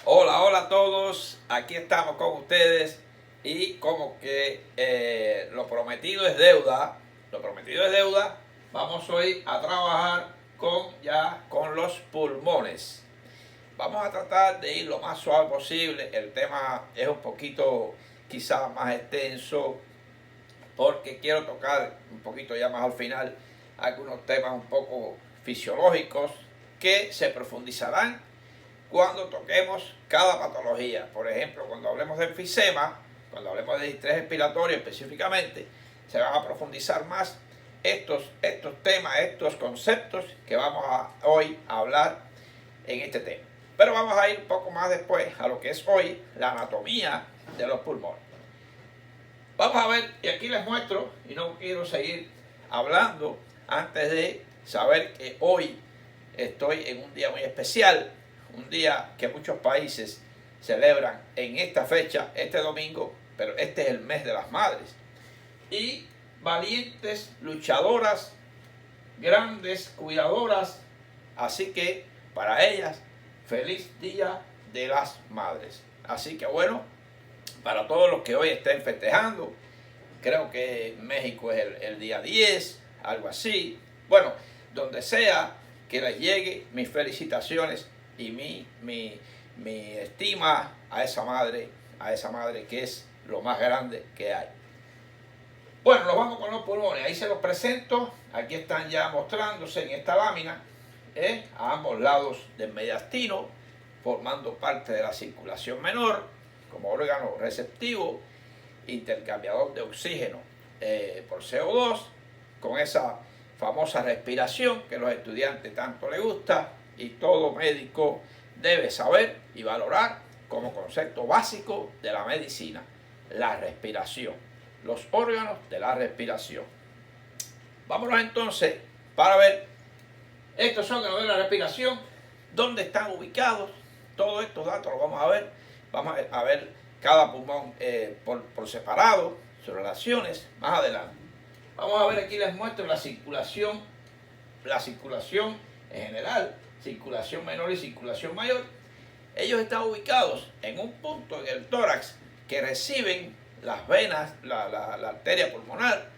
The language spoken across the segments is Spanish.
Hola, hola a todos, aquí estamos con ustedes y como que lo prometido es deuda, vamos hoy a trabajar con los pulmones. Vamos a tratar de ir lo más suave posible, el tema es un poquito quizás más extenso porque quiero tocar un poquito ya más al final algunos temas un poco fisiológicos que se profundizarán cuando toquemos cada patología. Por ejemplo, cuando hablemos de enfisema, cuando hablemos de distrés respiratorio específicamente, se van a profundizar más estos temas, estos conceptos que vamos hoy a hablar en este tema. Pero vamos a ir un poco más después a lo que es hoy la anatomía de los pulmones. Vamos a ver, y aquí les muestro, y no quiero seguir hablando antes de saber que hoy estoy en un día muy especial, un día que muchos países celebran en esta fecha, este domingo, pero este es el mes de las madres. Y valientes luchadoras, grandes cuidadoras, así que para ellas, feliz día de las madres. Así que bueno, para todos los que hoy estén festejando, creo que México es el día 10, algo así. Bueno, donde sea que les llegue mis felicitaciones y mi estima a esa madre que es lo más grande que hay. Bueno, nos vamos con los pulmones, ahí se los presento, aquí están ya mostrándose en esta lámina, a ambos lados del mediastino, formando parte de la circulación menor, como órgano receptivo, intercambiador de oxígeno por CO2, con esa famosa respiración que a los estudiantes tanto les gusta y todo médico debe saber y valorar como concepto básico de la medicina, la respiración, los órganos de la respiración. Vámonos entonces para ver estos órganos de la respiración, dónde están ubicados, todos estos datos los vamos a ver cada pulmón por separado, sus relaciones, más adelante. Vamos a ver aquí, les muestro la circulación en general, circulación menor y circulación mayor. Ellos están ubicados en un punto en el tórax que reciben las venas, la arteria pulmonar,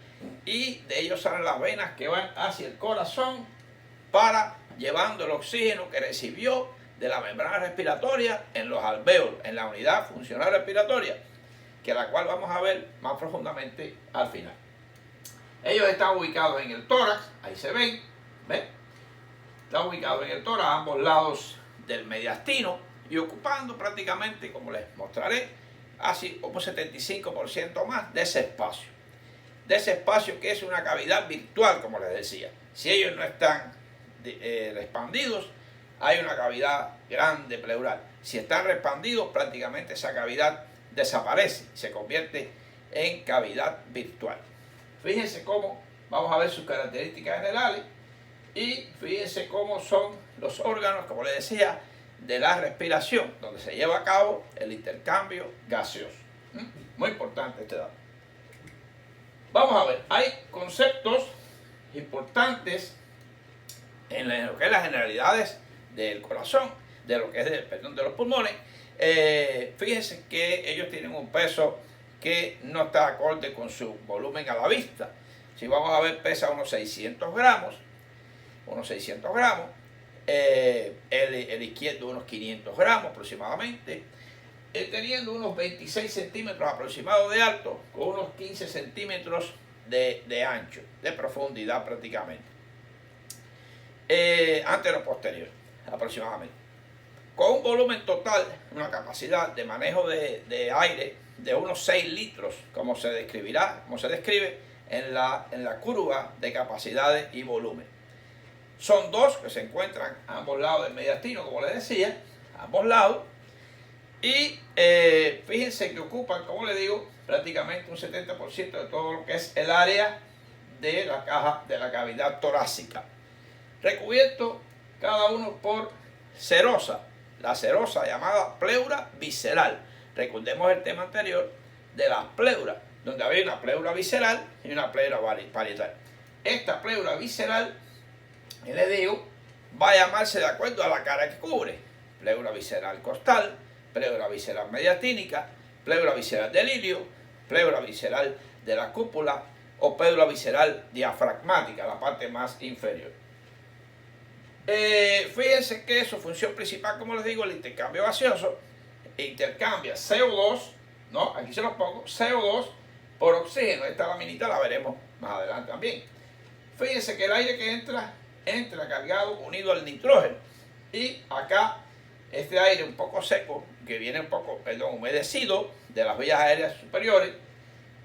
y de ellos salen las venas que van hacia el corazón para llevando el oxígeno que recibió de la membrana respiratoria en los alvéolos, en la unidad funcional respiratoria, que la cual vamos a ver más profundamente al final. Ellos están ubicados en el tórax, ahí se ven, ¿ven? Están ubicados en el tórax a ambos lados del mediastino y ocupando prácticamente, como les mostraré, así como 75% más de ese espacio. De ese espacio que es una cavidad virtual, como les decía. Si ellos no están expandidos, hay una cavidad grande pleural. Si están expandidos, prácticamente esa cavidad desaparece y se convierte en cavidad virtual. Fíjense cómo, vamos a ver sus características generales y fíjense cómo son los órganos, como les decía, de la respiración, donde se lleva a cabo el intercambio gaseoso. Muy importante este dato. Vamos a ver, hay conceptos importantes en lo que es las generalidades del corazón, de lo que es de los pulmones. Fíjense que ellos tienen un peso que no está acorde con su volumen a la vista. Si vamos a ver, pesa unos 600 gramos, el izquierdo unos 500 gramos aproximadamente, teniendo unos 26 centímetros aproximados de alto, con unos 15 centímetros de ancho, de profundidad prácticamente. Antero-posterior aproximadamente, con un volumen total, una capacidad de manejo de aire de unos 6 litros, como se describe en la curva de capacidades y volumen. Son dos que se encuentran a ambos lados del mediastino, como les decía, a ambos lados, y fíjense que ocupan, como les digo, prácticamente un 70% de todo lo que es el área de la caja de la cavidad torácica, recubierto cada uno por serosa, la serosa llamada pleura visceral. Recordemos el tema anterior de las pleuras, donde había una pleura visceral y una pleura parietal. Esta pleura visceral, les digo, va a llamarse de acuerdo a la cara que cubre: pleura visceral costal, pleura visceral mediastínica, pleura visceral del ilio, pleura visceral de la cúpula o pleura visceral diafragmática, la parte más inferior. Fíjense que su función principal, como les digo, el intercambio gaseoso, intercambia CO2, ¿no? Aquí se los pongo, CO2 por oxígeno. Esta laminita la veremos más adelante también. Fíjense que el aire que entra cargado unido al nitrógeno. Y acá este aire un poco seco, que viene un poco, humedecido de las vías aéreas superiores.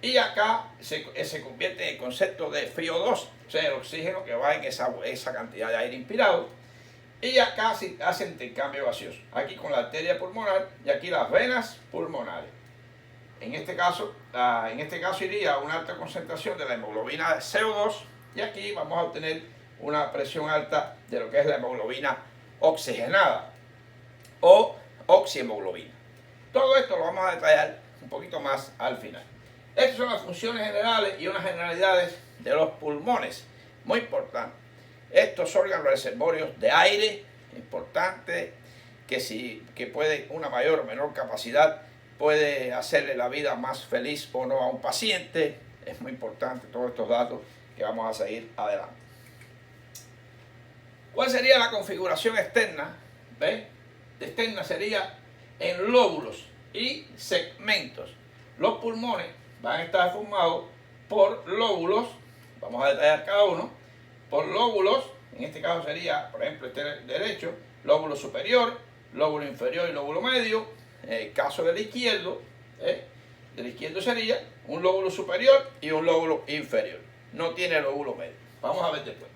Y acá se convierte en el concepto de FiO2, o sea, el oxígeno que va en esa cantidad de aire inspirado. Y acá se hace intercambio gaseoso. Aquí con la arteria pulmonar y aquí las venas pulmonares. En este caso iría a una alta concentración de la hemoglobina CO2 y aquí vamos a obtener una presión alta de lo que es la hemoglobina oxigenada o oxihemoglobina. Todo esto lo vamos a detallar un poquito más al final. Estas son las funciones generales y unas generalidades de los pulmones. Muy importante. Estos órganos reservorios de aire, importante, que puede una mayor o menor capacidad, puede hacerle la vida más feliz o no a un paciente. Es muy importante todos estos datos que vamos a seguir adelante. ¿Cuál sería la configuración externa? ¿Ve? Externa sería en lóbulos y segmentos. Los pulmones van a estar formados por lóbulos, vamos a detallar cada uno, por lóbulos, en este caso sería, por ejemplo, este derecho, lóbulo superior, lóbulo inferior y lóbulo medio. En el caso del izquierdo sería un lóbulo superior y un lóbulo inferior. No tiene lóbulo medio. Vamos a ver después.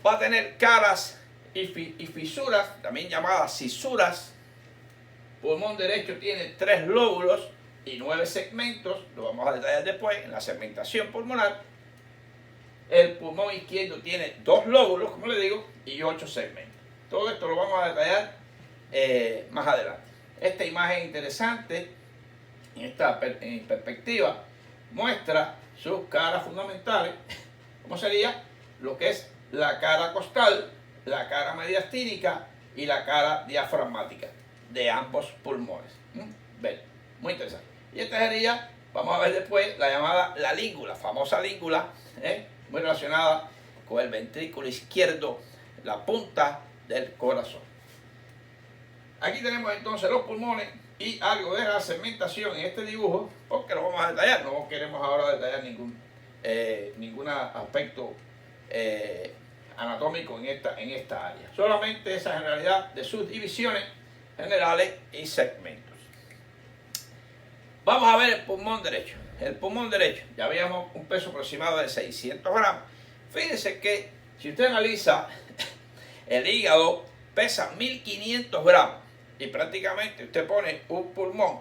Va a tener caras y fisuras, también llamadas cisuras. Pulmón derecho tiene 3 lóbulos y 9 segmentos. Lo vamos a detallar después en la segmentación pulmonar. El pulmón izquierdo tiene 2 lóbulos, como le digo, y 8 segmentos. Todo esto lo vamos a detallar más adelante. Esta imagen interesante, en perspectiva, muestra sus caras fundamentales, como sería lo que es la cara costal, la cara mediastínica y la cara diafragmática de ambos pulmones. Ven, muy interesante. Y esta sería, vamos a ver después, la llamada la língula, famosa língula, muy relacionada con el ventrículo izquierdo, la punta del corazón. Aquí tenemos entonces los pulmones y algo de la segmentación en este dibujo, porque lo vamos a detallar. No queremos ahora detallar ningún aspecto anatómico en esta área. Solamente esa generalidad de sus divisiones generales y segmentos. Vamos a ver el pulmón derecho. El pulmón derecho, ya habíamos un peso aproximado de 600 gramos. Fíjense que si usted analiza el hígado, pesa 1500 gramos. Y prácticamente usted pone un pulmón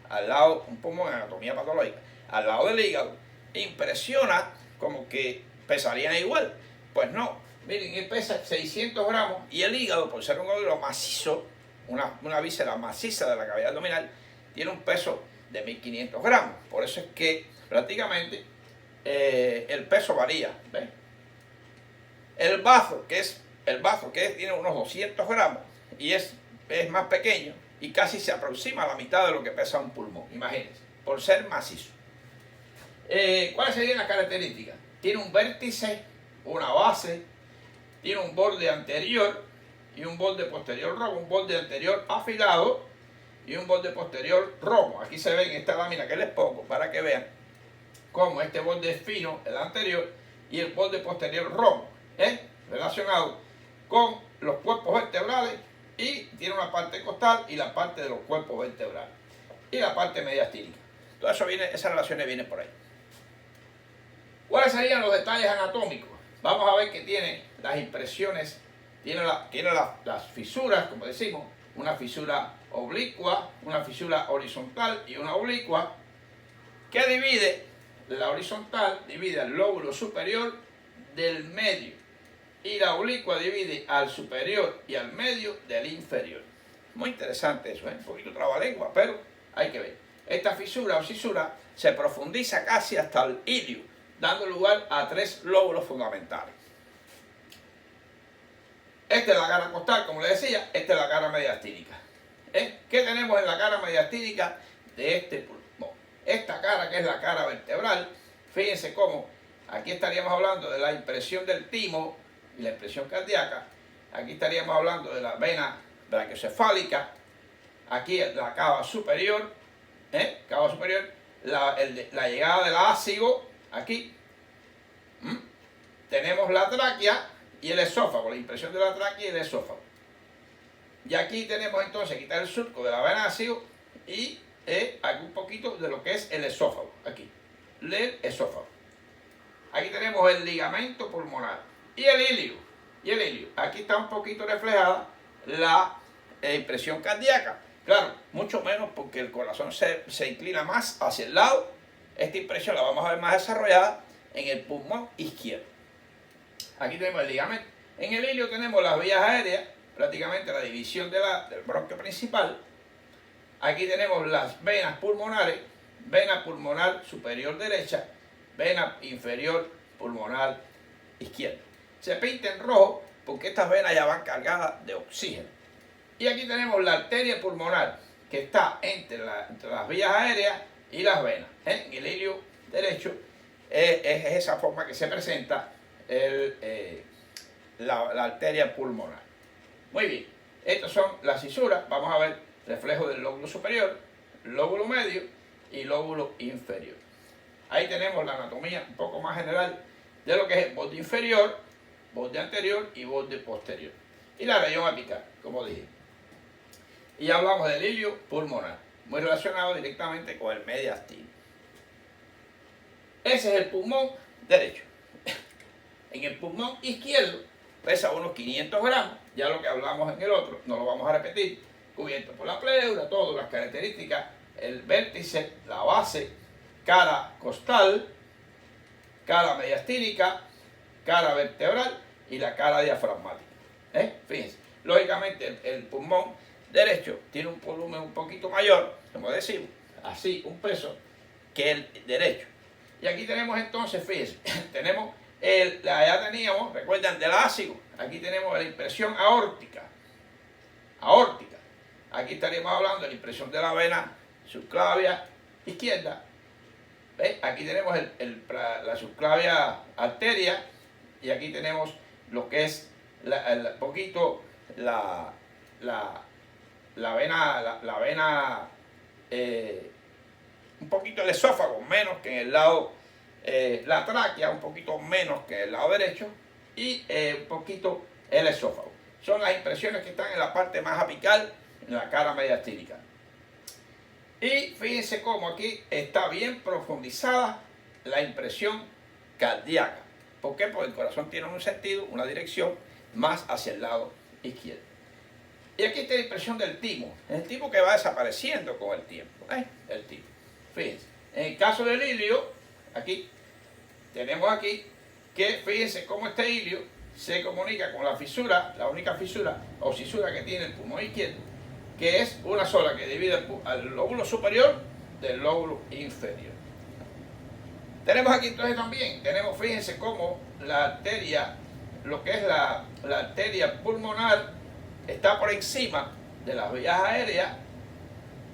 al lado, un pulmón en anatomía patológica, al lado del hígado, impresiona como que pesarían igual. Pues no, miren, él pesa 600 gramos y el hígado, por ser un órgano macizo, una víscera maciza de la cavidad abdominal, tiene un peso de 1500 gramos. Por eso es que prácticamente el peso varía. ¿Ven? El bazo, que tiene unos 200 gramos y es más pequeño y casi se aproxima a la mitad de lo que pesa un pulmón, imagínense, por ser macizo. ¿Cuáles serían las características? Tiene un vértice, una base, tiene un borde anterior y un borde posterior romo, un borde anterior afilado y un borde posterior romo. Aquí se ve en esta lámina que les pongo para que vean cómo este borde es fino, el anterior, y el borde posterior romo, relacionado con los cuerpos vertebrales, y tiene una parte costal y la parte de los cuerpos vertebrales y la parte mediastínica. Todo eso esas relaciones vienen por ahí. ¿Cuáles serían los detalles anatómicos? Vamos a ver que tiene las impresiones, tiene las fisuras, como decimos, una fisura oblicua, una fisura horizontal y una oblicua, que divide, la horizontal divide el lóbulo superior del medio y la oblicua divide al superior y al medio del inferior. Muy interesante eso, un poquito trabalengua, pero hay que ver. Esta fisura o cisura se profundiza casi hasta el ilio, dando lugar a 3 lóbulos fundamentales. Esta es la cara costal, como les decía, esta es la cara mediastínica. ¿Qué tenemos en la cara mediastínica de este pulmón? Esta cara, que es la cara vertebral, fíjense cómo aquí estaríamos hablando de la impresión del timo y la impresión cardíaca. Aquí estaríamos hablando de la vena brachiocefálica. Aquí la cava superior, la llegada del ácido, aquí. Tenemos la tráquea y el esófago, la impresión de la tráquea y el esófago. Y aquí tenemos entonces, quitar el surco de la vena ácido y aquí un poquito de lo que es el esófago, aquí, el esófago. Aquí tenemos el ligamento pulmonar y el ilio. Aquí está un poquito reflejada la impresión cardíaca. Claro, mucho menos porque el corazón se inclina más hacia el lado. Esta impresión la vamos a ver más desarrollada en el pulmón izquierdo. Aquí tenemos el ligamento. En el ilio tenemos las vías aéreas, prácticamente la división del bronquio principal. Aquí tenemos las venas pulmonares, vena pulmonar superior derecha, vena inferior pulmonar izquierda. Se pinta en rojo porque estas venas ya van cargadas de oxígeno. Y aquí tenemos la arteria pulmonar que está entre las vías aéreas y las venas. En el ilio derecho es esa forma que se presenta la arteria pulmonar. Muy bien, estas son las fisuras. Vamos a ver reflejo del lóbulo superior, lóbulo medio y lóbulo inferior. Ahí tenemos la anatomía un poco más general de lo que es el borde inferior, borde anterior y borde posterior. Y la región apical, como dije. Y ya hablamos del ilio pulmonar, muy relacionado directamente con el mediastino. Ese es el pulmón derecho. En el pulmón izquierdo pesa unos 500 gramos, ya lo que hablamos en el otro, no lo vamos a repetir, cubierto por la pleura, todas las características, el vértice, la base, cara costal, cara mediastínica, cara vertebral y la cara diafragmática. Fíjense, lógicamente el pulmón derecho tiene un volumen un poquito mayor, como decimos, así, un peso, que el derecho. Y aquí tenemos entonces, fíjense, tenemos ya teníamos, recuerdan, del ácido, aquí tenemos la impresión aórtica. Aquí estaríamos hablando de la impresión de la vena subclavia izquierda. Aquí tenemos la subclavia arteria y aquí tenemos lo que es la vena, un poquito el esófago, menos que en el lado, la tráquea un poquito menos que en el lado derecho y un poquito el esófago. Son las impresiones que están en la parte más apical, en la cara mediastínica. Y fíjense cómo aquí está bien profundizada la impresión cardíaca. ¿Por qué? Porque el corazón tiene un sentido, una dirección más hacia el lado izquierdo. Y aquí está la impresión del timo. El timo que va desapareciendo con el tiempo. El timo. Fíjense. En el caso del ilio, aquí, tenemos aquí que fíjense cómo este ilio se comunica con la fisura, la única fisura o cisura que tiene el pulmón izquierdo, que es una sola que divide al lóbulo superior del lóbulo inferior. Tenemos aquí entonces también, fíjense cómo la arteria, lo que es la arteria pulmonar, está por encima de las vías aéreas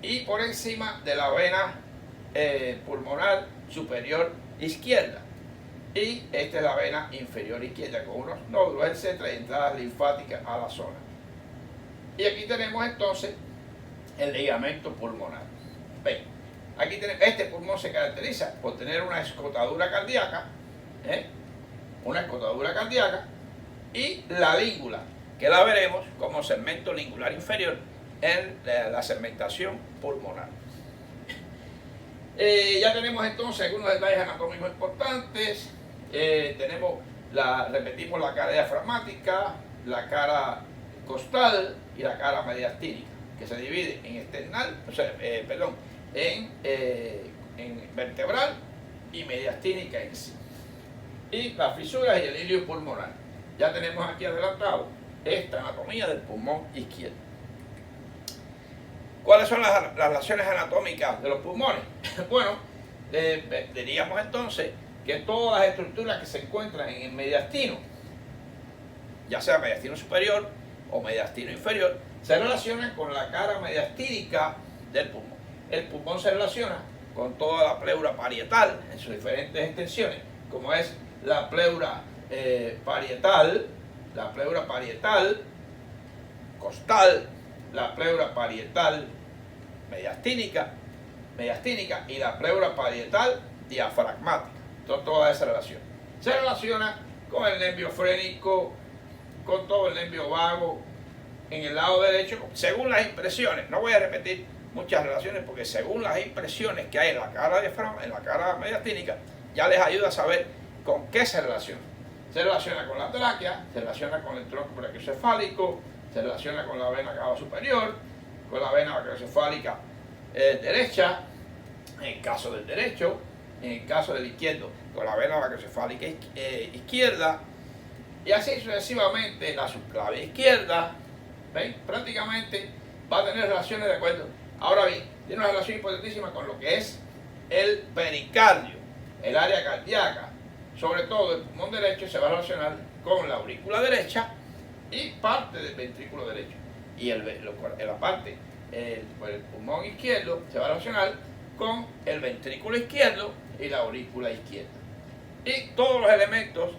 y por encima de la vena pulmonar superior izquierda. Y esta es la vena inferior izquierda con unos nódulos, etcétera, y entradas linfáticas a la zona. Y aquí tenemos entonces el ligamento pulmonar. Ven, aquí tenemos, este pulmón se caracteriza por tener una escotadura cardíaca, y la língula, que la veremos como segmento lingular inferior en la segmentación pulmonar. Ya tenemos entonces algunos detalles anatómicos importantes. Repetimos la cara diafragmática, la cara costal y la cara mediastínica, que se divide en external, en vertebral y mediastínica en sí. Y las fisuras y el ilio pulmonar. Ya tenemos aquí adelantado esta anatomía del pulmón izquierdo. ¿Cuáles son las relaciones anatómicas de los pulmones? Bueno, diríamos entonces que todas las estructuras que se encuentran en el mediastino, ya sea mediastino superior, o mediastino inferior se relaciona con la cara mediastínica del pulmón. El pulmón se relaciona con toda la pleura parietal en sus diferentes extensiones, como es la pleura parietal, costal, la pleura parietal mediastínica y la pleura parietal diafragmática. Toda esa relación. Se relaciona con el nervio frénico, con todo el nervio vago en el lado derecho, según las impresiones. No voy a repetir muchas relaciones porque según las impresiones que hay en la cara mediastínica, ya les ayuda a saber con qué se relaciona. Se relaciona con la tráquea, se relaciona con el tronco brachiocefálico, se relaciona con la vena cava superior, con la vena brachiocefálica derecha, en el caso del derecho, en el caso del izquierdo, con la vena brachiocefálica izquierda, y así sucesivamente la subclavia izquierda. ¿Ven? Prácticamente va a tener relaciones de acuerdo. Ahora bien, tiene una relación importantísima con lo que es el pericardio, el área cardíaca. Sobre todo el pulmón derecho se va a relacionar con la aurícula derecha y parte del ventrículo derecho. Y el pulmón izquierdo se va a relacionar con el ventrículo izquierdo y la aurícula izquierda. Y todos los elementos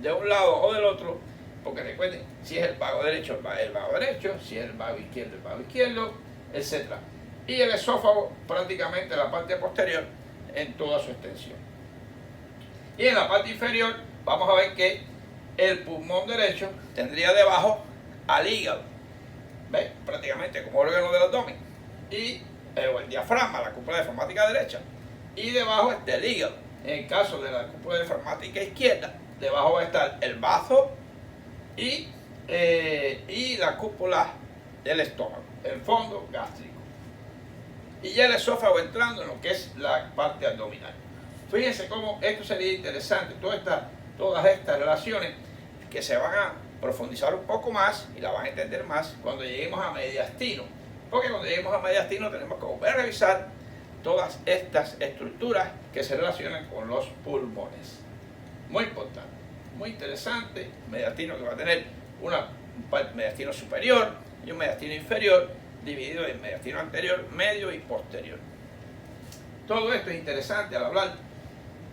de un lado o del otro, porque recuerden, si es el vago derecho, el vago derecho, si es el vago izquierdo, etc. Y el esófago prácticamente la parte posterior en toda su extensión. Y en la parte inferior vamos a ver que el pulmón derecho tendría debajo al hígado, ¿ves? Prácticamente como órgano del abdomen, y el diafragma, la cúpula diafragmática derecha, y debajo está el hígado. En el caso de la cúpula diafragmática izquierda, debajo va a estar el bazo y la cúpula del estómago, el fondo gástrico. Y ya el esófago entrando en lo que es la parte abdominal. Fíjense cómo esto sería interesante, todas estas relaciones que se van a profundizar un poco más y la van a entender más cuando lleguemos a mediastino. Porque cuando lleguemos a mediastino tenemos que volver a revisar todas estas estructuras que se relacionan con los pulmones. Muy importante, muy interesante. Mediastino que va a tener un mediastino superior y un mediastino inferior, dividido en mediastino anterior, medio y posterior. Todo esto es interesante al hablar,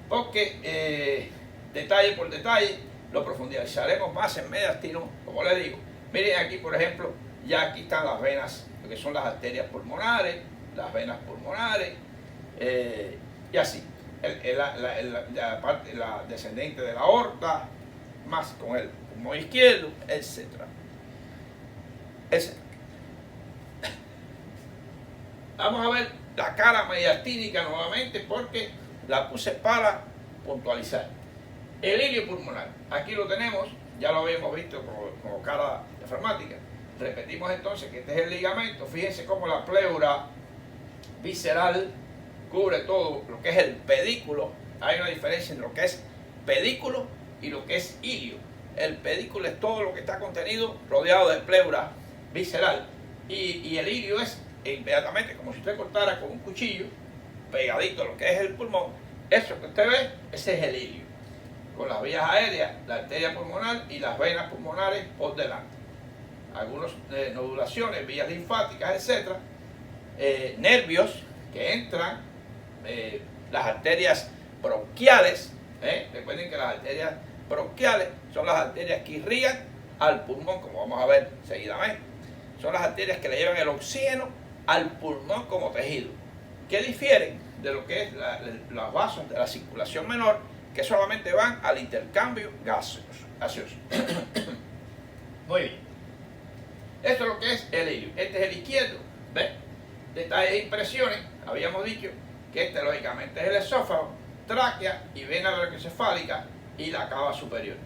porque detalle por detalle lo profundizaremos más en mediastino, como les digo. Miren aquí, por ejemplo, ya aquí están las venas, lo que son las arterias pulmonares, las venas pulmonares, y así. La descendente de la aorta, más con el pulmón izquierdo, etcétera. Vamos a ver la cara mediastínica nuevamente porque la puse para puntualizar. El hilio pulmonar, aquí lo tenemos, ya lo habíamos visto como cara diafragmática. Repetimos entonces que este es el ligamento. Fíjense cómo la pleura visceral cubre todo lo que es el pedículo. Hay una diferencia entre lo que es pedículo y lo que es hilio. El pedículo es todo lo que está contenido rodeado de pleura visceral, y el hilio es inmediatamente como si usted cortara con un cuchillo pegadito a lo que es el pulmón. Eso que usted ve, ese es el hilio, con las vías aéreas, la arteria pulmonar y las venas pulmonares por delante. Algunas nodulaciones, vías linfáticas, etc. Nervios que entran, las arterias bronquiales. Recuerden que las arterias bronquiales son las arterias que irrigan al pulmón, como vamos a ver seguidamente. Son las arterias que le llevan el oxígeno al pulmón como tejido, que difieren de lo que es los vasos de la circulación menor, que solamente van al intercambio gaseoso. Muy bien. Esto es lo que es el hilio. Este es el izquierdo. ¿Ven? Detalles e impresiones. Habíamos dicho que este lógicamente es el esófago, tráquea y vena brachiocefálica y la cava superior.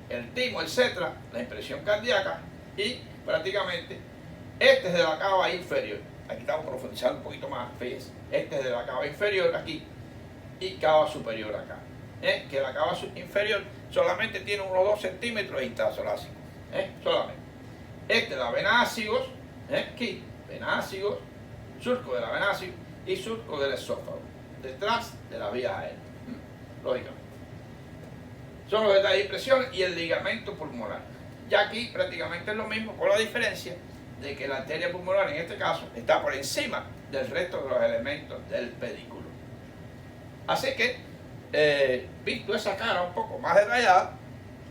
El timo, etc., la impresión cardíaca, y prácticamente este es de la cava inferior. Aquí estamos profundizando un poquito más, fíjense. Este es de la cava inferior aquí y cava superior acá. Que la cava inferior solamente tiene unos 2 centímetros de intertorácico. Solamente. Este es la vena ácigos, aquí, vena ácigos, surco de la vena ácigos y surco del esófago, detrás de la vía aérea. Lógicamente. Son los detalles de impresión y el ligamento pulmonar. Ya aquí prácticamente es lo mismo, con la diferencia de que la arteria pulmonar en este caso está por encima del resto de los elementos del pedículo. Así que, visto esa cara un poco más detallada,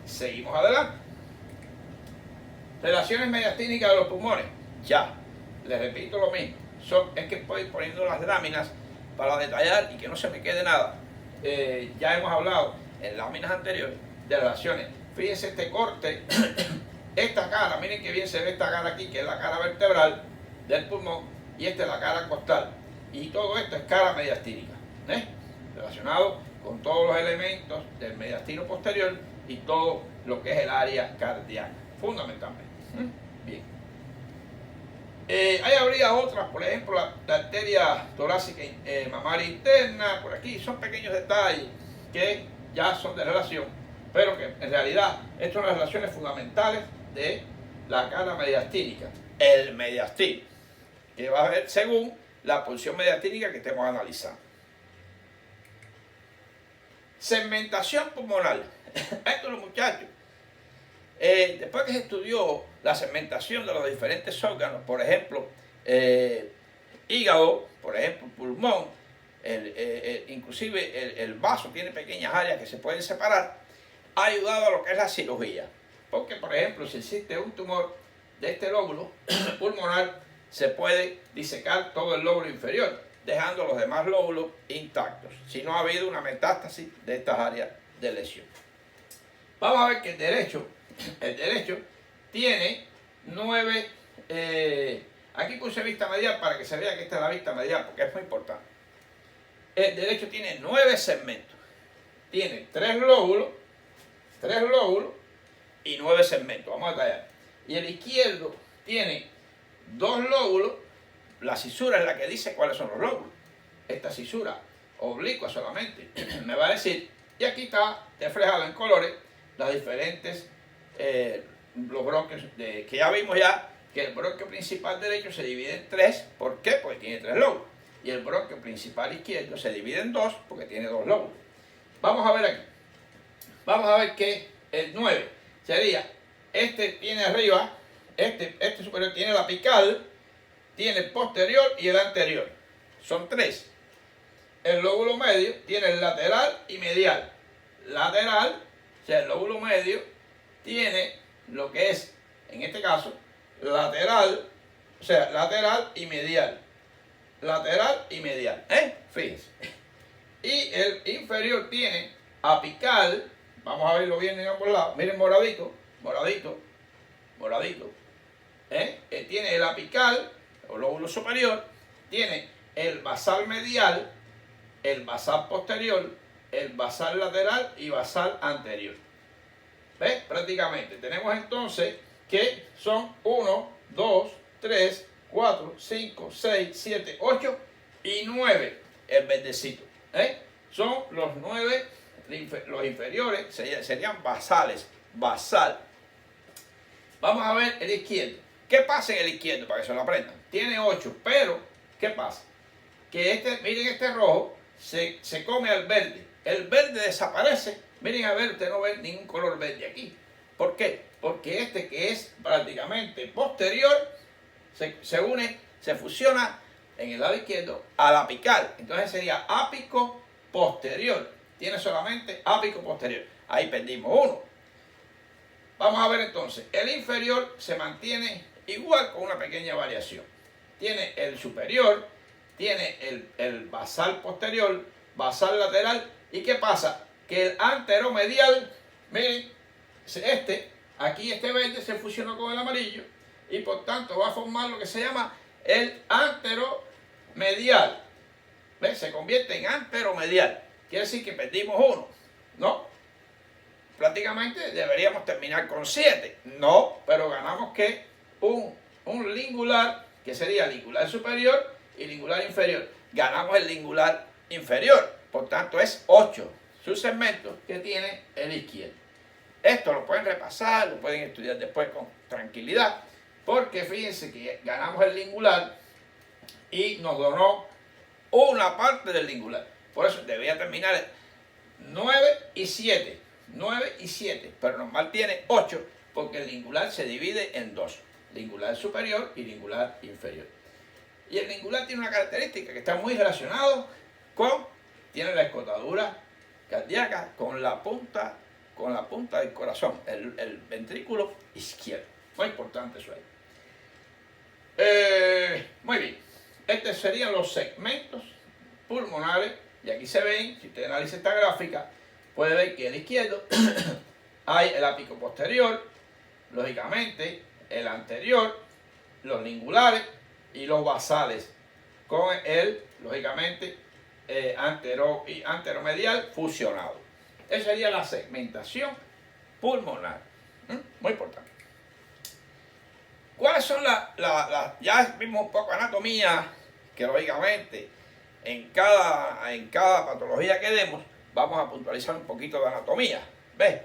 seguimos adelante. Relaciones mediastínicas de los pulmones. Ya, les repito lo mismo. Es que estoy poniendo las láminas para detallar y que no se me quede nada. Ya hemos hablado en láminas anteriores de relaciones. Fíjense este corte, esta cara, miren que bien se ve esta cara aquí, que es la cara vertebral del pulmón, y esta es la cara costal. Y todo esto es cara mediastínica, relacionado con todos los elementos del mediastino posterior y todo lo que es el área cardíaca, fundamentalmente. Bien. Ahí habría otras, por ejemplo, la arteria torácica mamaria interna, por aquí, son pequeños detalles que ya son de relación, pero que en realidad estas son las relaciones fundamentales de la cara mediastínica, el mediastino, que va a ver según la posición mediastínica que estemos analizando. Segmentación pulmonar. Esto los muchachos. Después que se estudió la segmentación de los diferentes órganos, por ejemplo, hígado, por ejemplo, pulmón, inclusive el vaso tiene pequeñas áreas que se pueden separar, ha ayudado a lo que es la cirugía. Porque, por ejemplo, si existe un tumor de este lóbulo pulmonar, se puede disecar todo el lóbulo inferior, dejando los demás lóbulos intactos, si no ha habido una metástasis de estas áreas de lesión. Vamos a ver que el derecho tiene 9, aquí puse vista medial para que se vea que esta es la vista medial, porque es muy importante. El derecho tiene 9 segmentos, tiene 3 lóbulos y 9 segmentos, vamos a detallar. Y el izquierdo tiene 2 lóbulos, la cisura es la que dice cuáles son los lóbulos. Esta cisura oblicua solamente me va a decir, y aquí está reflejado en colores las diferentes los bronquios, que ya vimos ya que el bronquio principal derecho se divide en 3, ¿por qué? Porque tiene 3 lóbulos. Y el bronquio principal izquierdo se divide en 2 porque tiene 2 lóbulos. Vamos a ver aquí. Vamos a ver que el 9 sería, este tiene arriba, este superior tiene el apical, tiene el posterior y el anterior. Son 3. El lóbulo medio tiene el lateral y medial. Lateral, o sea, el lóbulo medio tiene lo que es, en este caso, lateral, o sea, lateral y medial. Lateral y medial, fíjense. Y el inferior tiene apical, vamos a verlo bien en ambos lados, miren moradito, tiene el apical, o lóbulo superior, tiene el basal medial, el basal posterior, el basal lateral y basal anterior. ¿Ves? Prácticamente. Tenemos entonces que son 1, 2, 3, 4, 5, 6, 7, 8 y 9. El verdecito. Son los 9, los inferiores serían basales. Basal. Vamos a ver el izquierdo. ¿Qué pasa en el izquierdo? Para que se lo aprendan. Tiene 8, pero ¿qué pasa? Que miren este rojo, se come al verde. El verde desaparece. Miren a ver, usted no ve ningún color verde aquí. ¿Por qué? Porque este que es prácticamente posterior, se une, se fusiona en el lado izquierdo al apical. Entonces sería ápico posterior. Tiene solamente ápico posterior. Ahí perdimos uno. Vamos a ver entonces. El inferior se mantiene igual con una pequeña variación. Tiene el superior, tiene el basal posterior, basal lateral. ¿Y qué pasa? Que el anteromedial, miren, aquí este verde se fusionó con el amarillo y por tanto va a formar lo que se llama el anteromedial. ¿Ves? Se convierte en anteromedial. Quiere decir que perdimos uno, ¿no? Prácticamente deberíamos terminar con 7. No, pero ganamos que un lingular, que sería lingular superior y lingular inferior. Ganamos el lingular inferior, por tanto es 8 sus segmentos que tiene el izquierdo. Esto lo pueden repasar, lo pueden estudiar después con tranquilidad, porque fíjense que ganamos el lingular y nos donó una parte del lingular. Por eso debería terminar 9 y 7. 9 y 7, pero normal tiene 8 porque el lingular se divide en dos, lingular superior y lingular inferior. Y el lingular tiene una característica que está muy relacionado tiene la escotadura cardíaca con la punta del corazón, el ventrículo izquierdo. Muy importante eso ahí. Muy bien, estos serían los segmentos pulmonares, y aquí se ven, si usted analiza esta gráfica, puede ver que el izquierdo hay el ápico posterior, lógicamente el anterior, los lingulares y los basales, con el, lógicamente, anteromedial fusionado. Esa sería la segmentación pulmonar. Muy importante. ¿Cuáles son ya vimos un poco anatomía, que lógicamente en cada patología que demos vamos a puntualizar un poquito de anatomía? ¿Ves?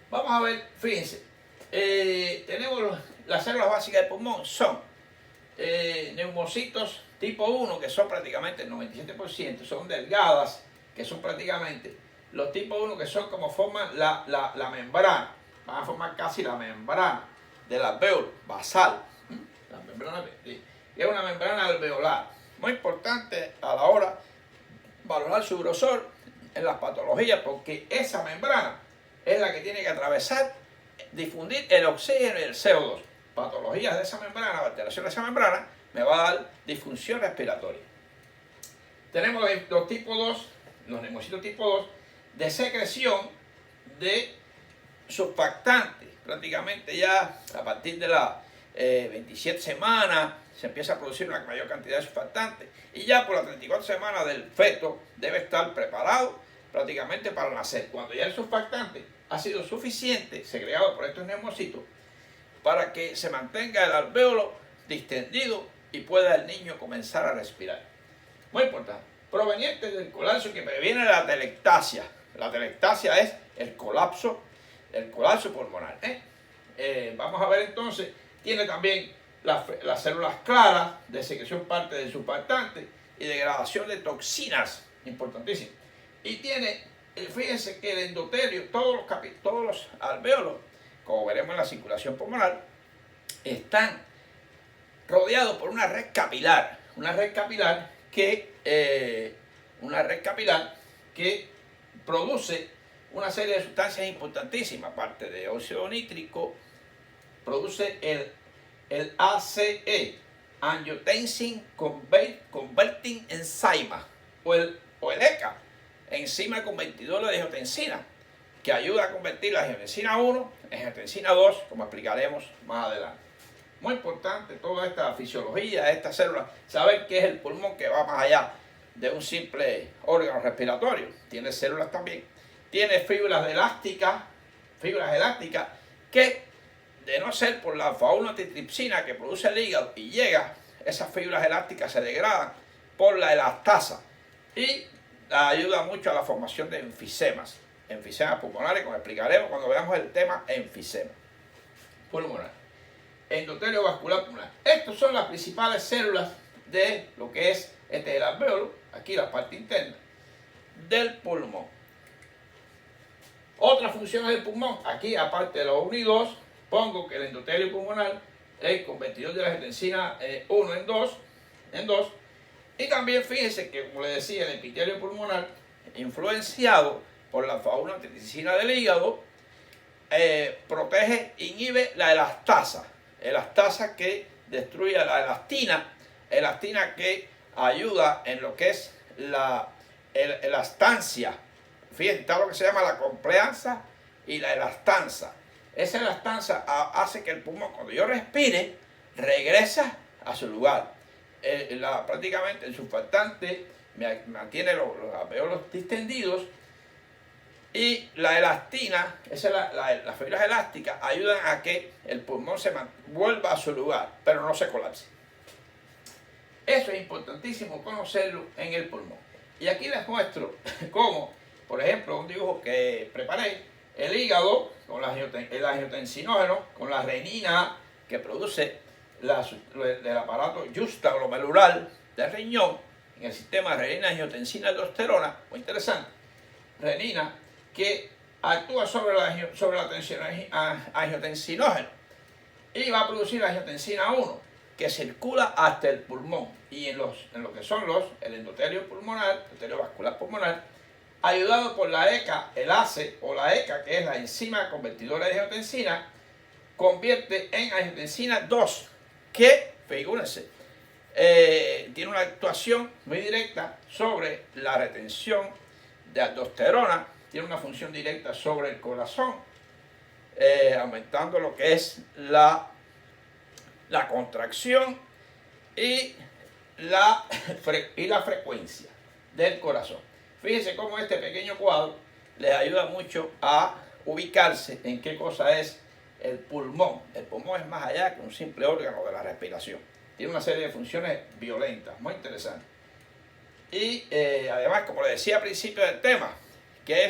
Vamos a ver, fíjense, tenemos las células básicas del pulmón, son neumocitos tipo 1, que son prácticamente el 97%, son delgadas, que son prácticamente los tipo 1, que son como forman la membrana, van a formar casi la membrana del alvéolo basal, la membrana, que es una membrana alveolar, muy importante a la hora de valorar su grosor en las patologías, porque esa membrana es la que tiene que atravesar, difundir el oxígeno y el CO2. Patologías de esa membrana, alteración de esa membrana, me va a dar disfunción respiratoria. Tenemos los tipo 2, los neumocitos tipo 2, de secreción de surfactantes. Prácticamente ya a partir de las 27 semanas se empieza a producir una mayor cantidad de surfactantes, y ya por las 34 semanas del feto debe estar preparado prácticamente para nacer, cuando ya el surfactante ha sido suficiente, segregado por estos neumocitos, para que se mantenga el alvéolo distendido y pueda el niño comenzar a respirar. Muy importante. Proveniente del colapso que previene la atelectasia. La atelectasia es el colapso pulmonar. Vamos a ver entonces, tiene también las células claras de secreción parte del surfactante y degradación de toxinas, importantísimo. Y tiene, fíjense que el endotelio, todos los alvéolos, como veremos en la circulación pulmonar, están rodeados por una red capilar que produce una serie de sustancias importantísimas. Aparte de óxido nítrico, produce el ACE, Angiotensin Converting Enzyme, o el ECA, enzima convertidora de angiotensina, que ayuda a convertir la angiotensina 1 en angiotensina 2, como explicaremos más adelante. Muy importante toda esta fisiología de estas células, saber qué es el pulmón, que va más allá de un simple órgano respiratorio. Tiene células también, tiene fibras elásticas que, de no ser por la alfa-1-antitripsina que produce el hígado y llega, esas fibras elásticas se degradan por la elastasa y ayuda mucho a la formación de enfisemas pulmonares, como explicaremos cuando veamos el tema enfisema pulmonar. Endotelio vascular pulmonar. Estas son las principales células de lo que es el alvéolo, aquí la parte interna del pulmón. Otras funciones del pulmón, aquí aparte de los 1 y 2, pongo que el endotelio pulmonar es convertidor de la angiotensina 1 en 2, y también fíjense que, como les decía, el epitelio pulmonar, influenciado por la alfa-1-antitripsina del hígado, inhibe la elastasa que destruye la elastina que ayuda en lo que es la elastancia. Fíjense, está lo que se llama la complianza y la elastanza. Esa elastanza hace que el pulmón, cuando yo respire, regresa a su lugar. Prácticamente el surfactante mantiene los alvéolos distendidos, y la elastina, las fibras elásticas, ayudan a que el pulmón se vuelva a su lugar, pero no se colapse. Eso es importantísimo conocerlo en el pulmón. Y aquí les muestro cómo, por ejemplo, un dibujo que preparé, el hígado con el angiotensinógeno, con la renina que produce el aparato justaglomerular del riñón, en el sistema renina, angiotensina, aldosterona, muy interesante. Renina que actúa sobre la angiotensinógeno y va a producir la angiotensina 1, que circula hasta el pulmón y en lo que son el endotelio pulmonar, endotelio vascular pulmonar, ayudado por la ECA, el ACE o la ECA, que es la enzima convertidora de angiotensina, convierte en angiotensina 2, que, figúrense, tiene una actuación muy directa sobre la retención de aldosterona, tiene una función directa sobre el corazón, aumentando lo que es la contracción y la frecuencia del corazón. Fíjense cómo este pequeño cuadro les ayuda mucho a ubicarse en qué cosa es el pulmón. El pulmón es más allá que un simple órgano de la respiración. Tiene una serie de funciones violentas, muy interesantes. Y además, como les decía al principio del tema, que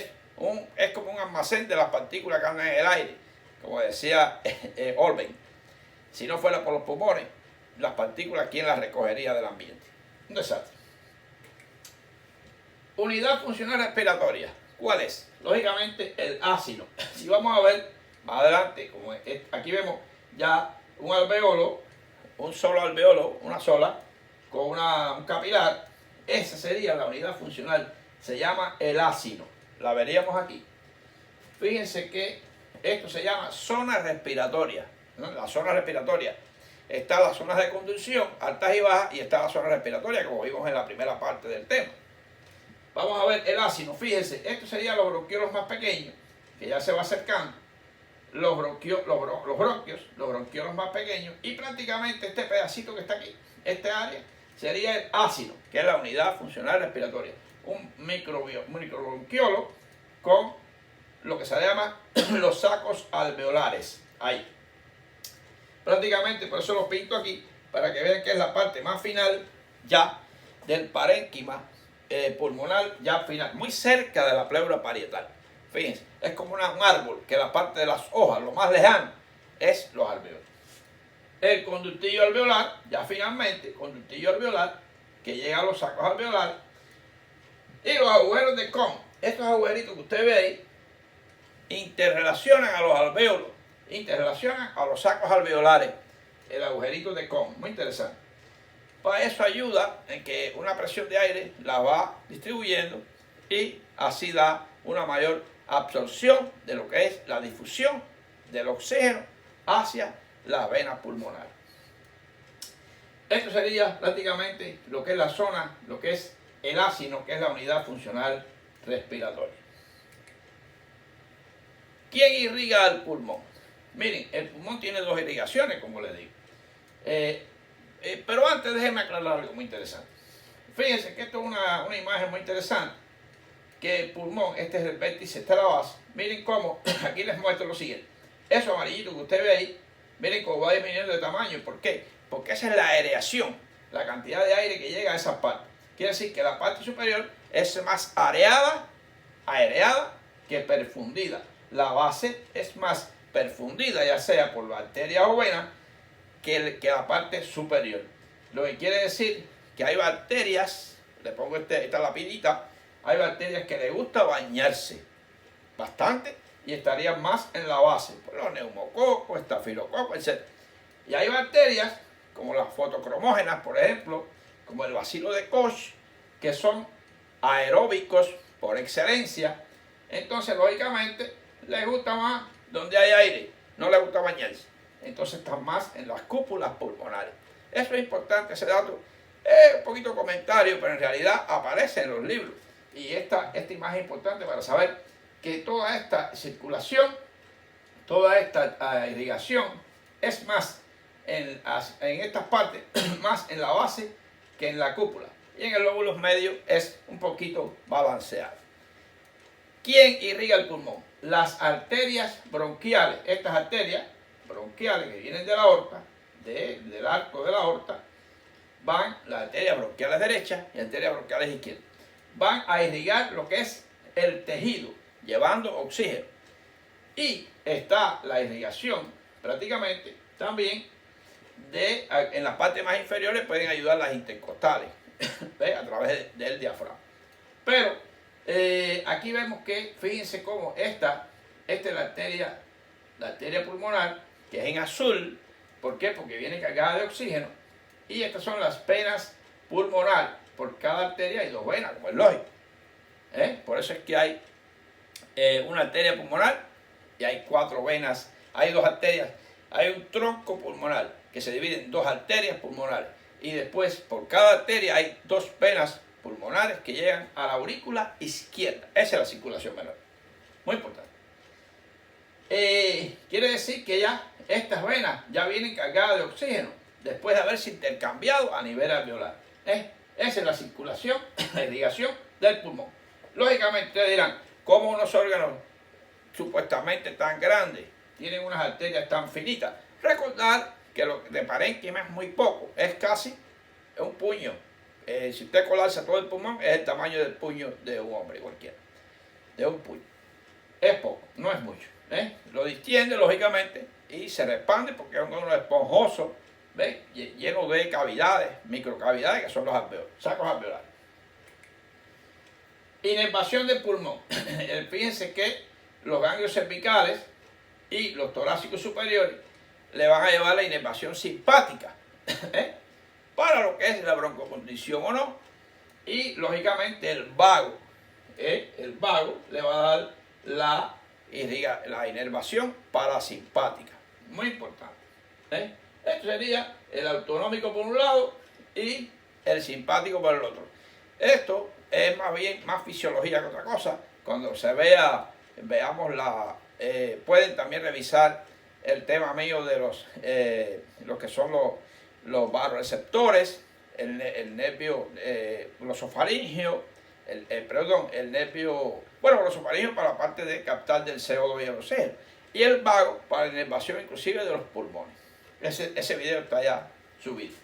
es como un almacén de las partículas que andan en el aire, como decía Olben. Si no fuera por los pulmones, las partículas, ¿quién las recogería del ambiente? Un desastre. Unidad funcional respiratoria. ¿Cuál es? Lógicamente el ácido. Si vamos a ver más adelante, como aquí vemos ya un alveolo, un solo alveolo, una sola, con un capilar, esa sería la unidad funcional. Se llama el ácido. La veríamos aquí. Fíjense que esto se llama zona respiratoria, ¿no? La zona respiratoria. Está la zona de conducción, altas y bajas, y está la zona respiratoria, como vimos en la primera parte del tema. Vamos a ver el ácido. Fíjense, estos serían los bronquiolos más pequeños, que ya se va acercando. Los bronquiolos más pequeños, y prácticamente este pedacito que está aquí, este área, sería el ácido, que es la unidad funcional respiratoria. Un microbronquiolo con lo que se llama los sacos alveolares. Ahí. Prácticamente, por eso lo pinto aquí, para que vean que es la parte más final ya del parénquima pulmonar, ya final, muy cerca de la pleura parietal. Fíjense, es como un árbol, que la parte de las hojas, lo más lejano, es los alveolos. El conductillo alveolar, ya finalmente, conductillo alveolar, que llega a los sacos alveolares, y los agujeros de Kohn. Estos agujeritos que usted ve ahí, interrelacionan a los alvéolos, interrelacionan a los sacos alveolares, el agujerito de Kohn, muy interesante. Para eso ayuda en que una presión de aire la va distribuyendo y así da una mayor absorción de lo que es la difusión del oxígeno hacia las venas pulmonares. Esto sería prácticamente lo que es la zona, lo que es el ácido, que es la unidad funcional respiratoria. ¿Quién irriga el pulmón? Miren, el pulmón tiene dos irrigaciones, como les digo. Pero antes déjenme aclarar algo muy interesante. Fíjense que esto es una imagen muy interesante. Que el pulmón, este es el vértice, esta es la base. Miren cómo, aquí les muestro lo siguiente. Eso amarillito que usted ve ahí, miren cómo va disminuyendo de tamaño. ¿Por qué? Porque esa es la aireación, la cantidad de aire que llega a esa parte. Quiere decir que la parte superior es más areada que perfundida. La base es más perfundida, ya sea por la arteria o vena, que la parte superior. Lo que quiere decir que hay bacterias, le pongo esta lapidita, hay bacterias que les gusta bañarse bastante y estarían más en la base, por los neumococos, estafilococos, etc. Y hay bacterias como las fotocromógenas, por ejemplo, como el bacilo de Koch, que son aeróbicos por excelencia. Entonces, lógicamente, les gusta más donde hay aire, no les gusta bañarse. Entonces están más en las cúpulas pulmonares. Eso es importante, ese dato. Es un poquito comentario, pero en realidad aparece en los libros. Y esta imagen es importante para saber que toda esta circulación, toda esta irrigación es más en estas partes, más en la base que en la cúpula. Y en el lóbulo medio es un poquito balanceado. ¿Quién irriga el pulmón? Las arterias bronquiales. Estas arterias bronquiales que vienen de la aorta, del arco de la aorta, van, las arterias bronquiales derechas y arterias bronquiales izquierdas, van a irrigar lo que es el tejido, llevando oxígeno. Y está la irrigación prácticamente también en las partes más inferiores pueden ayudar las intercostales a través del diafragma. Pero Aquí vemos que, fíjense cómo esta es la arteria pulmonar, que es en azul. ¿Por qué? Porque viene cargada de oxígeno. Y estas son las venas pulmonares. Por cada arteria hay 2 venas, como es lógico. Por eso es que hay una arteria pulmonar y hay 4 venas. Hay 2 arterias. Hay un tronco pulmonar que se divide en 2 arterias pulmonares. Y después, por cada arteria hay 2 venas pulmonares que llegan a la aurícula izquierda. Esa es la circulación menor. Muy importante. Quiere decir que ya estas venas ya vienen cargadas de oxígeno después de haberse intercambiado a nivel alveolar. Esa es la circulación, la irrigación del pulmón. Lógicamente ustedes dirán, ¿cómo unos órganos supuestamente tan grandes tienen unas arterias tan finitas? Recordar que lo de parénquima es muy poco, es casi un puño. Si usted colapsa todo el pulmón, es el tamaño del puño de un hombre cualquiera, de un puño. Es poco, no es mucho. Lo distiende lógicamente y se expande porque es un órgano esponjoso, lleno de cavidades, microcavidades, que son los sacos alveolares. Inervación del pulmón. Fíjense que los ganglios cervicales y los torácicos superiores le van a llevar la inervación simpática para lo que es la broncoconstricción o no. Y lógicamente el vago le va a dar la inervación parasimpática. Muy importante. Esto sería el autonómico por un lado y el simpático por el otro. Esto es más fisiología que otra cosa. Cuando se veamos pueden también revisar el tema mío de los que son los vasoreceptores, el nervio glosofaringeo, el nervio, glosofaringeo para la parte de captar del CO2 y el oxígeno, y el vago para la inervación inclusive de los pulmones. Ese video está ya subido.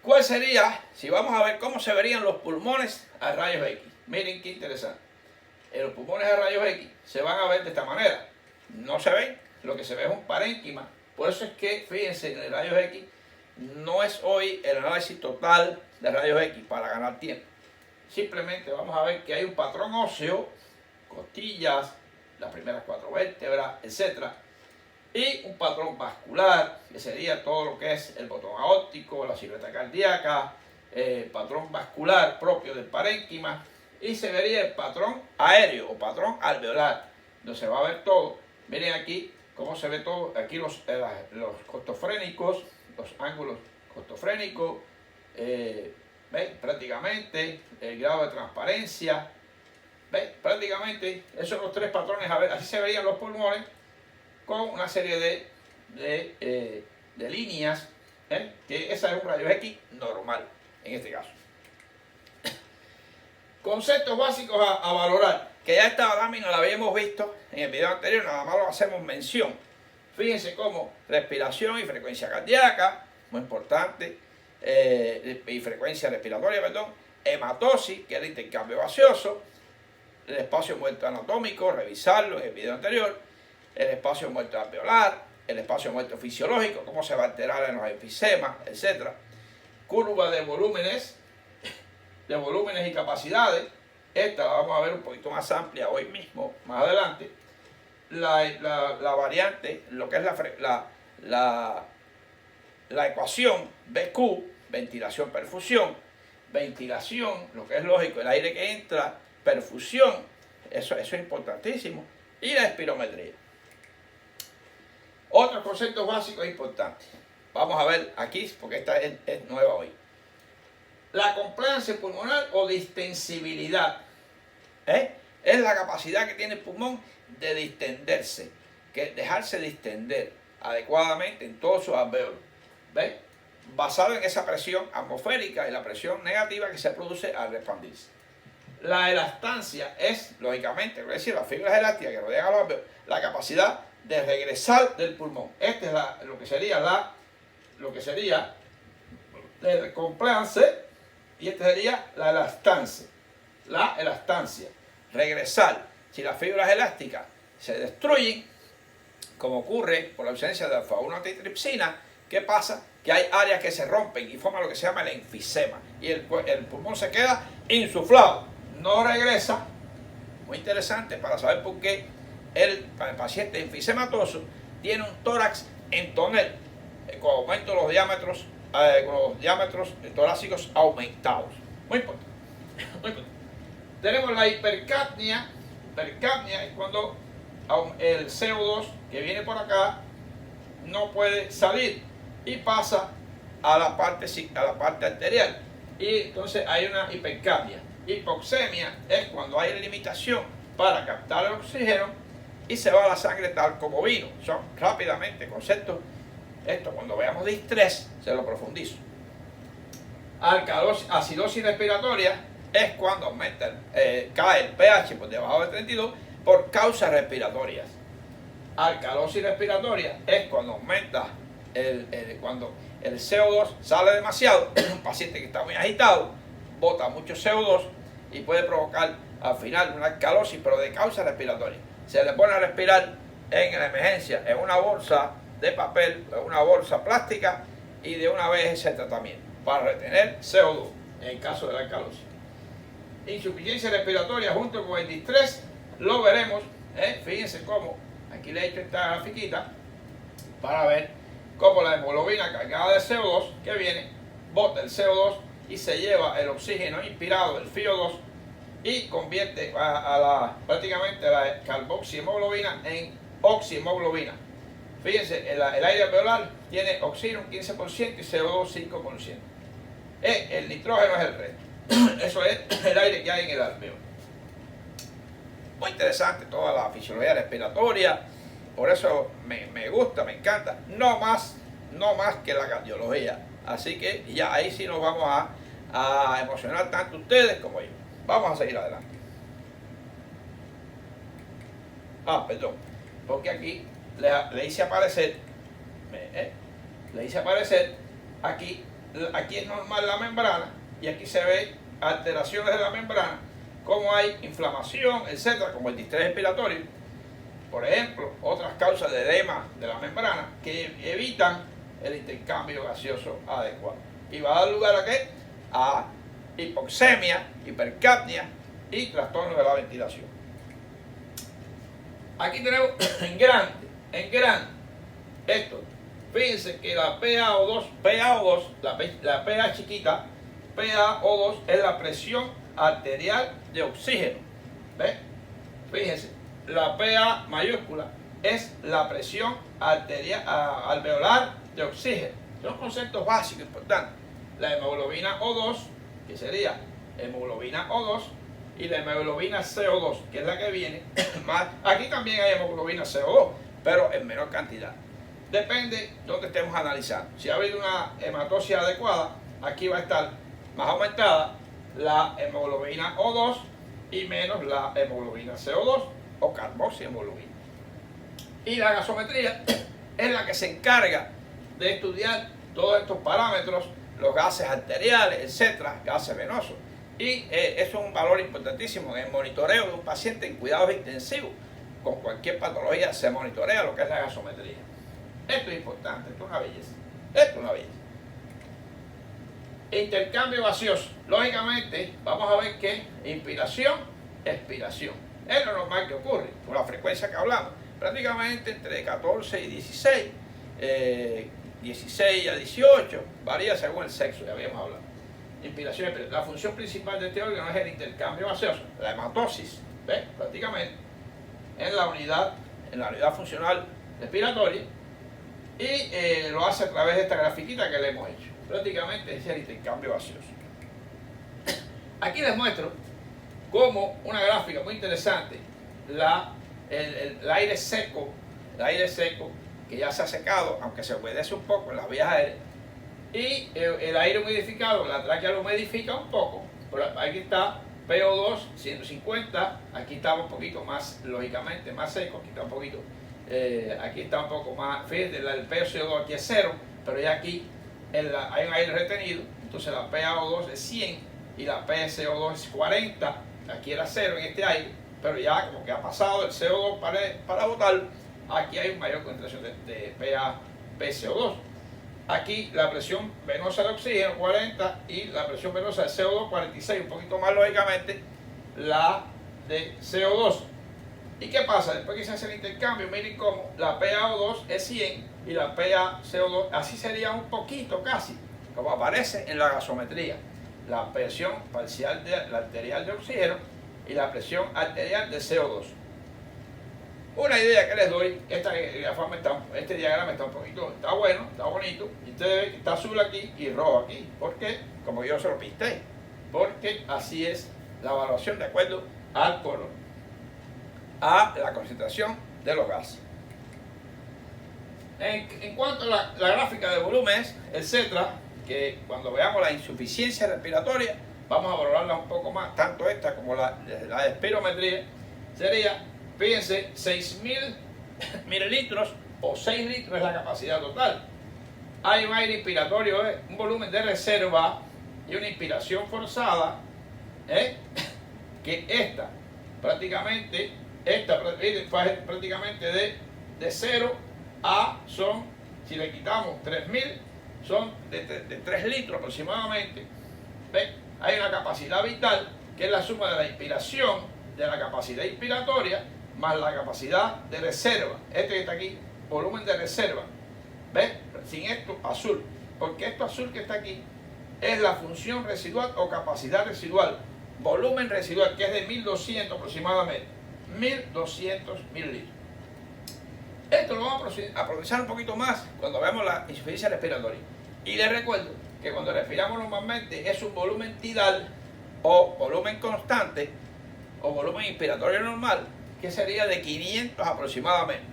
¿Cuál sería, si vamos a ver cómo se verían los pulmones a rayos X? Miren qué interesante. En los pulmones a rayos X se van a ver de esta manera. No se ven, lo que se ve es un parénquima. Por eso es que, fíjense, en el rayos X no es hoy el análisis total de rayos X para ganar tiempo. Simplemente vamos a ver que hay un patrón óseo, costillas, las primeras 4 vértebras, etc. Y un patrón vascular, que sería todo lo que es el botón aórtico, la silueta cardíaca, patrón vascular propio del parénquima, y se vería el patrón aéreo o patrón alveolar, donde se va a ver todo. Miren aquí cómo se ve todo, aquí los costofrénicos, los ángulos costofrénicos, ¿ven? Prácticamente el grado de transparencia, ¿ven? Prácticamente esos son los 3 patrones, a ver, así se verían los pulmones, con una serie de líneas, que esa es un rayo X normal, en este caso. Conceptos básicos a valorar, que ya esta lámina la habíamos visto en el video anterior, nada más lo hacemos mención. Fíjense cómo respiración y frecuencia cardíaca, muy importante, y frecuencia respiratoria, hematosis, que es el intercambio gaseoso, el espacio muerto anatómico, revisarlo en el video anterior, el espacio muerto alveolar, el espacio muerto fisiológico, cómo se va a alterar en los enfisemas, etc. Curva de volúmenes y capacidades. Esta la vamos a ver un poquito más amplia hoy mismo, más adelante. La variante, lo que es la ecuación BQ, ventilación-perfusión, ventilación, lo que es lógico, el aire que entra, perfusión, eso es importantísimo, y la espirometría. Otros conceptos básicos importantes. Vamos a ver aquí, porque esta es nueva hoy. La complacencia pulmonar o distensibilidad. Es la capacidad que tiene el pulmón de distenderse, dejarse distender adecuadamente en todos sus alvéolos. ¿Ves? Basado en esa presión atmosférica y la presión negativa que se produce al expandirse. La elastancia es, lógicamente, es decir, las fibras elásticas que rodean a los alvéolos, la capacidad de regresar del pulmón. Este es lo que sería el compliance, y este sería la elastancia. La elastancia, regresar. Si las fibras elásticas se destruyen, como ocurre por la ausencia de alfa-1 antitripsina, ¿qué pasa? que hay áreas que se rompen y forman lo que se llama el enfisema. Y el pulmón se queda insuflado, no regresa. Muy interesante para saber por qué el paciente enfisematoso tiene un tórax en tonel, con aumento de con los diámetros torácicos aumentados. Muy importante. Muy importante. Tenemos la hipercapnia. Hipercapnia es cuando el CO2 que viene por acá no puede salir y pasa a la parte arterial, y entonces hay una hipercapnia. Hipoxemia es cuando hay limitación para captar el oxígeno y se va la sangre tal como vino. Son rápidamente conceptos. Esto cuando veamos distrés se lo profundizo. Acidosis respiratoria es cuando aumenta, cae el pH por debajo de 32 por causas respiratorias. Alcalosis respiratoria es cuando aumenta cuando el CO2 sale demasiado. Un paciente que está muy agitado bota mucho CO2 y puede provocar al final una alcalosis, pero de causa respiratoria. Se le pone a respirar en la emergencia en una bolsa de papel, en una bolsa plástica, y de una vez ese tratamiento para retener CO2 en el caso de la alcalosis. Insuficiencia respiratoria junto con el distrés lo veremos. Fíjense cómo aquí le he hecho esta grafiquita para ver cómo la hemoglobina cargada de CO2 que viene bota el CO2 y se lleva el oxígeno inspirado, el FiO2, y convierte prácticamente la carboxihemoglobina en oxihemoglobina. Fíjense, el aire alveolar tiene oxígeno un 15% y CO2 5%. El nitrógeno es el resto. Eso es el aire que hay en el alveolo. Muy interesante toda la fisiología respiratoria, por eso me gusta, me encanta. No más que la cardiología. Así que ya ahí sí nos vamos a emocionar tanto ustedes como yo. Vamos a seguir adelante. Perdón, porque aquí le hice aparecer, aquí es normal la membrana, y aquí se ve alteraciones de la membrana, como hay inflamación, etcétera, como el distrés respiratorio. Por ejemplo, otras causas de edema de la membrana que evitan el intercambio gaseoso adecuado. Y va a dar lugar a ¿qué? A hipoxemia, hipercapnia y trastornos de la ventilación. Aquí tenemos en grande, esto. Fíjense que la PaO2, la PA chiquita, PaO2 es la presión arterial de oxígeno. ¿Ves? Fíjense, la PA mayúscula es la presión arterial alveolar de oxígeno. Son conceptos básicos importantes. La hemoglobina O2, que sería hemoglobina O2, y la hemoglobina CO2, que es la que viene más. Aquí también hay hemoglobina CO2, pero en menor cantidad. Depende de dónde estemos analizando. Si ha habido una hematosis adecuada, aquí va a estar más aumentada la hemoglobina O2 y menos la hemoglobina CO2 o carboxihemoglobina. Y la gasometría es la que se encarga de estudiar todos estos parámetros, los gases arteriales, etcétera, gases venosos. Y eso es un valor importantísimo en el monitoreo de un paciente en cuidados intensivos. Con cualquier patología se monitorea lo que es la gasometría. Esto es importante, esto es una belleza. Esto es una belleza. Intercambio gaseoso. Lógicamente, vamos a ver que inspiración, expiración. Es lo normal que ocurre, por la frecuencia que hablamos. Prácticamente entre 14 y 16, 16 a 18, varía según el sexo, ya habíamos hablado. Inspiración, expiración. La función principal de este órgano es el intercambio gaseoso, la hematosis, ¿ves? Prácticamente en la unidad funcional respiratoria, y lo hace a través de esta grafiquita que le hemos hecho. Prácticamente es el intercambio gaseoso. Aquí les muestro como una gráfica muy interesante el aire seco, que ya se ha secado, aunque se humedece un poco en las vías aéreas, y el aire humidificado, la tráquea lo humidifica un poco, pero aquí está PO2 150, aquí está un poquito más, lógicamente, más seco, aquí está un poquito, aquí está un poco más, fíjate, el PO2 aquí es 0, pero ya aquí hay un aire retenido, entonces la PaO2 es 100 y la PCO2 es 40, aquí era 0 en este aire, pero ya como que ha pasado el CO2 para botar, aquí hay una mayor concentración de PaCO2. aquí la presión venosa de oxígeno 40 y la presión venosa de CO2 46, un poquito más lógicamente la de CO2. ¿Y qué pasa? Después que se hace el intercambio, miren cómo la PaO2 es 100 y la PaCO2 así sería un poquito casi, como aparece en la gasometría. La presión parcial la arterial de oxígeno y la presión arterial de CO2. Una idea que les doy, este diagrama está un poquito, está bueno, está bonito, y ustedes ven que está azul aquí y rojo aquí. ¿Por qué? Como yo se lo pinté, porque así es la evaluación de acuerdo al color, a la concentración de los gases. En cuanto a la gráfica de volúmenes, etcétera, que cuando veamos la insuficiencia respiratoria, vamos a valorarla un poco más, tanto esta como la espirometría, sería, fíjense, 6.000 mililitros o 6 litros es la capacidad total. Hay un aire inspiratorio, un volumen de reserva y una inspiración forzada, que esta prácticamente de 0 a son, si le quitamos 3.000, son de 3 litros aproximadamente. ¿Ven? Hay una capacidad vital que es la suma de la inspiración, de la capacidad inspiratoria, más la capacidad de reserva. Este que está aquí, volumen de reserva. ¿Ven? Sin esto azul. Porque esto azul que está aquí es la función residual o capacidad residual. Volumen residual, que es de 1.200 aproximadamente. 1.200 mililitros. Esto lo vamos a profundizar un poquito más cuando veamos la insuficiencia respiratoria. Y les recuerdo que cuando respiramos normalmente es un volumen tidal o volumen constante o volumen inspiratorio normal, que sería de 500 aproximadamente,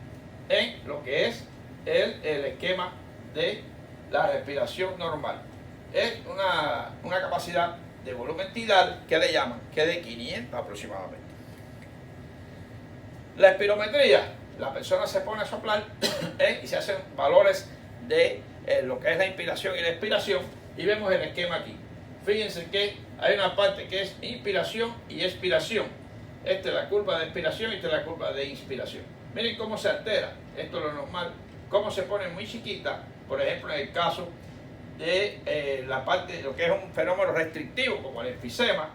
en lo que es el esquema de la respiración normal. Es una capacidad de volumen tidal que le llaman, que es de 500 aproximadamente. La espirometría, la persona se pone a soplar y se hacen valores de lo que es la inspiración y la expiración, y vemos el esquema aquí. Fíjense que hay una parte que es inspiración y expiración. Esta es la curva de expiración y esta es la curva de inspiración. Miren cómo se altera, esto es lo normal, cómo se pone muy chiquita, por ejemplo en el caso de la parte, lo que es un fenómeno restrictivo como el enfisema,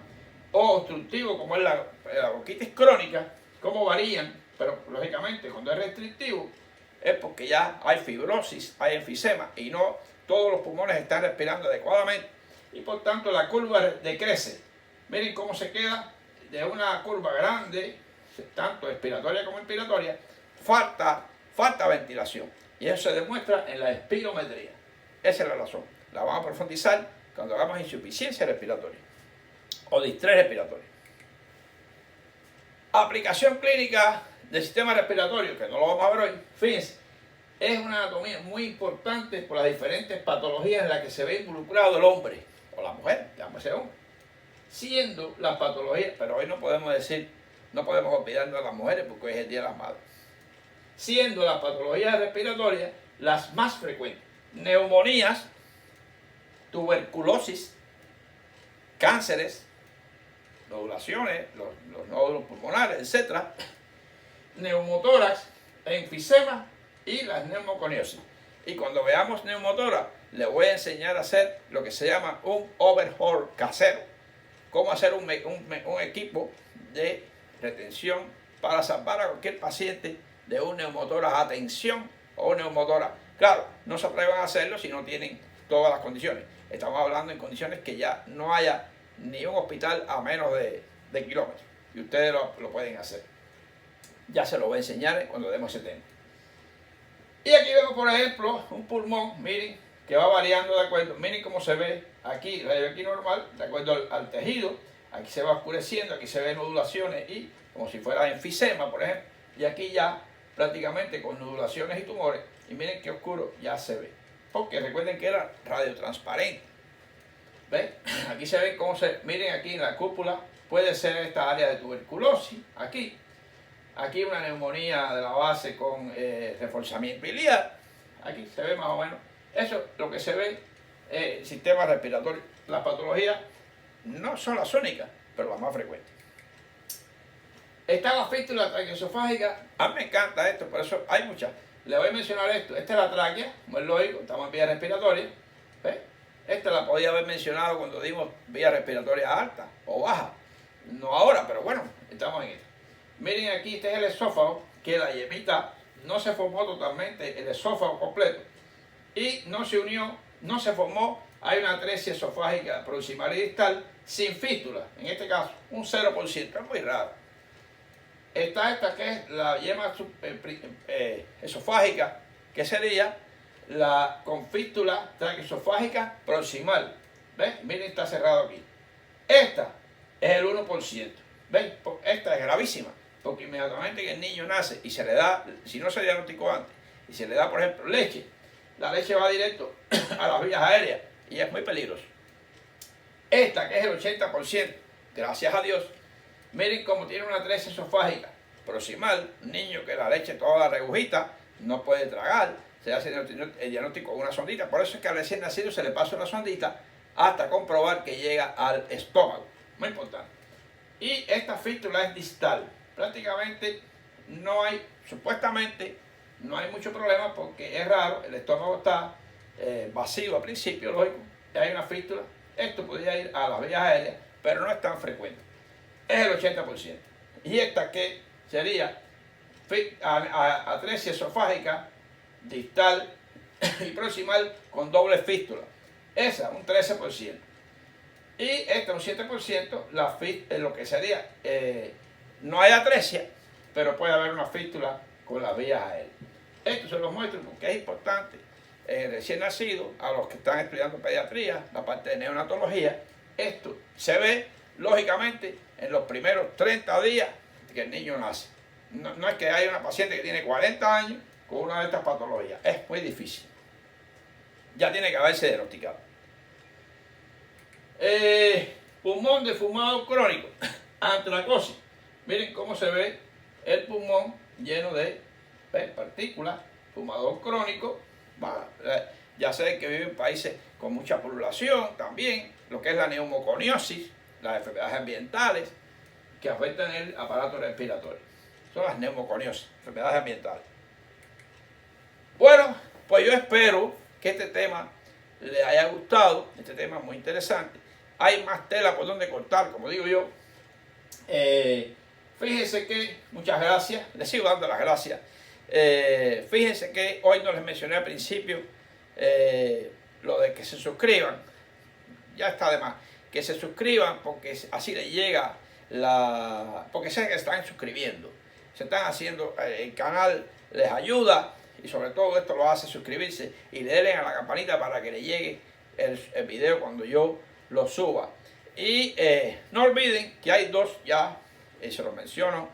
o obstructivo como es la bronquitis crónica, cómo varían, pero lógicamente cuando es restrictivo es porque ya hay fibrosis, hay enfisema y no todos los pulmones están respirando adecuadamente y por tanto la curva decrece. Miren cómo se queda de una curva grande, tanto expiratoria como inspiratoria, falta ventilación, y eso se demuestra en la espirometría. Esa es la razón. La vamos a profundizar cuando hagamos insuficiencia respiratoria o distrés respiratorio. Aplicación clínica del sistema respiratorio, que no lo vamos a ver hoy. Fíjense, es una anatomía muy importante por las diferentes patologías en las que se ve involucrado el hombre o la mujer, llámese hombre. Siendo las patologías, pero hoy no podemos decir, no podemos olvidarnos de las mujeres porque hoy es el Día de las Madres. Siendo las patologías respiratorias las más frecuentes: neumonías, tuberculosis, cánceres, nodulaciones, los nódulos pulmonares, etc., neumotórax, enfisema y las neumoconiosis. Y cuando veamos neumotórax, les voy a enseñar a hacer lo que se llama un overhaul casero. Cómo hacer un equipo de retención para salvar a cualquier paciente de un neumotórax a tensión o un neumotórax. Claro, no se atrevan a hacerlo si no tienen todas las condiciones. Estamos hablando en condiciones que ya no haya ni un hospital a menos de kilómetros. Y ustedes lo pueden hacer. Ya se lo voy a enseñar cuando demos ese tema. Y aquí vemos, por ejemplo, un pulmón, miren, que va variando de acuerdo. Miren cómo se ve aquí, aquí normal, de acuerdo al tejido. Aquí se va oscureciendo, aquí se ven nodulaciones y como si fuera enfisema, por ejemplo. Y aquí ya prácticamente con nodulaciones y tumores. Y miren qué oscuro ya se ve. Porque recuerden que era radiotransparente. ¿Ven? Aquí se ve cómo miren aquí en la cúpula, puede ser esta área de tuberculosis, aquí. Aquí una neumonía de la base con reforzamiento biliar. Aquí se ve más o menos. Eso es lo que se ve el sistema respiratorio. Las patologías no son las únicas, pero las más frecuentes. Está la fístula traqueosofágica. A mí me encanta esto, por eso hay muchas. le voy a mencionar esto. Esta es la tráquea, como es lógico, estamos en vía respiratoria. ¿Ves? Esta la podía haber mencionado cuando dimos vía respiratoria alta o baja. No ahora, pero bueno, estamos en esto. Miren aquí, este es el esófago, que la yemita no se formó totalmente, el esófago completo, y no se unió, no se formó. Hay una atresia esofágica proximal y distal sin fístula, en este caso, un 0%, es muy raro. Está esta que es la yema esofágica, que sería la con fístula traqueosofágica proximal. ¿Ves? Miren, está cerrado aquí. Esta es el 1%. ¿Ven? Esta es gravísima, porque inmediatamente que el niño nace y se le da, si no se diagnosticó antes, y se le da, por ejemplo, leche, la leche va directo a las vías aéreas y es muy peligroso. Esta, que es el 80%, gracias a Dios, miren cómo tiene una atresia esofágica proximal, un niño que la leche toda la regurgita, no puede tragar, se hace el diagnóstico con una sondita, por eso es que al recién nacido se le pasa una sondita hasta comprobar que llega al estómago, muy importante. Y esta fístula es distal, prácticamente no hay, supuestamente, no hay mucho problema porque es raro, el estómago está vacío al principio, lógico, y hay una fístula, esto podría ir a las vías aéreas, pero no es tan frecuente, es el 80%. Y esta que sería atresia esofágica, distal y proximal con doble fístula, esa un 13%. Y esta un 7%, lo que sería, no hay atresia, pero puede haber una fístula con las vías aéreas. Esto se los muestro porque es importante. Recién nacido, a los que están estudiando pediatría, la parte de neonatología, esto se ve, lógicamente, en los primeros 30 días que el niño nace. No es que haya una paciente que tiene 40 años con una de estas patologías, es muy difícil. Ya tiene que haberse diagnosticado. Pulmón de fumado crónico, antracosis. Miren cómo se ve el pulmón lleno de partículas, fumador crónico. Ya sé que vive en países con mucha población también, lo que es la neumoconiosis, las enfermedades ambientales que afectan el aparato respiratorio. Son las neumoconiosis, enfermedades ambientales. Bueno, pues yo espero que este tema le haya gustado, este tema es muy interesante. Hay más tela por donde cortar, como digo yo. Fíjense que, muchas gracias, les sigo dando las gracias. Fíjense que hoy no les mencioné al principio lo de que se suscriban. Ya está de más. Que se suscriban porque así les llega porque sé que están suscribiendo. Se están haciendo, el canal les ayuda y sobre todo esto lo hace suscribirse y le den a la campanita para que le llegue el video cuando yo lo suba. Y no olviden que hay dos ya, se lo menciono,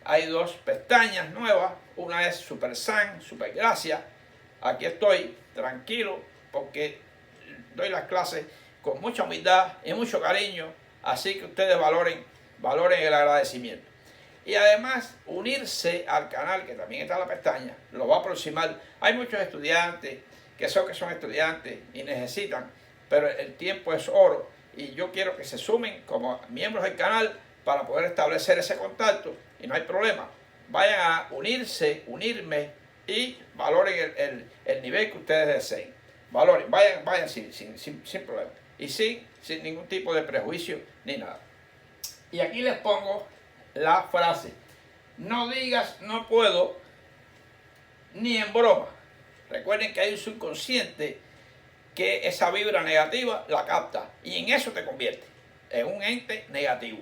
hay dos pestañas nuevas. Una es Super San, Super Gracia. Aquí estoy tranquilo porque doy las clases con mucha humildad y mucho cariño, así que ustedes valoren el agradecimiento. Y además unirse al canal, que también está en la pestaña, lo va a aproximar. Hay muchos estudiantes que son estudiantes y necesitan, pero el tiempo es oro y yo quiero que se sumen como miembros del canal para poder establecer ese contacto y no hay problema. Vayan a unirme y valoren el nivel que ustedes deseen. Valoren, vayan sin problema y sin ningún tipo de prejuicio ni nada. Y aquí les pongo la frase: no digas no puedo ni en broma. Recuerden que hay un subconsciente que esa vibra negativa la capta y en eso te convierte en un ente negativo.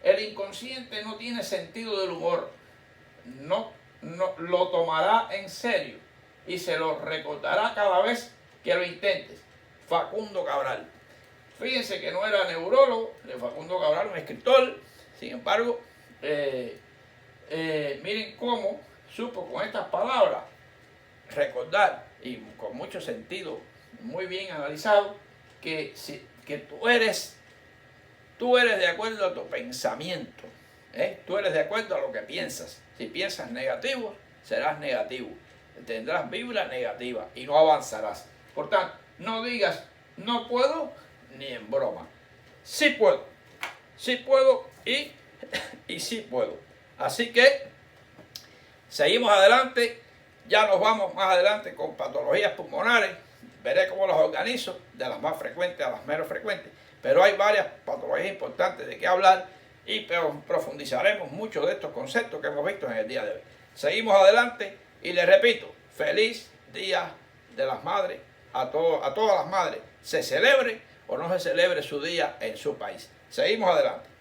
El inconsciente no tiene sentido del humor, no lo tomará en serio y se lo recordará cada vez que lo intentes. Facundo Cabral. Fíjense que no era neurólogo, Facundo Cabral, un escritor. Sin embargo, miren cómo supo con estas palabras recordar y con mucho sentido, muy bien analizado, que tú eres de acuerdo a tu pensamiento, tú eres de acuerdo a lo que piensas. Si piensas negativo, serás negativo, tendrás vibra negativa y no avanzarás. Por tanto, no digas no puedo ni en broma. Sí puedo y sí puedo. Así que seguimos adelante. Ya nos vamos más adelante con patologías pulmonares. Veré cómo las organizo, de las más frecuentes a las menos frecuentes. Pero hay varias patologías importantes de qué hablar y profundizaremos muchos de estos conceptos que hemos visto en el día de hoy. Seguimos adelante y les repito, feliz Día de las Madres a todas las madres. Se celebre o no se celebre su día en su país. Seguimos adelante.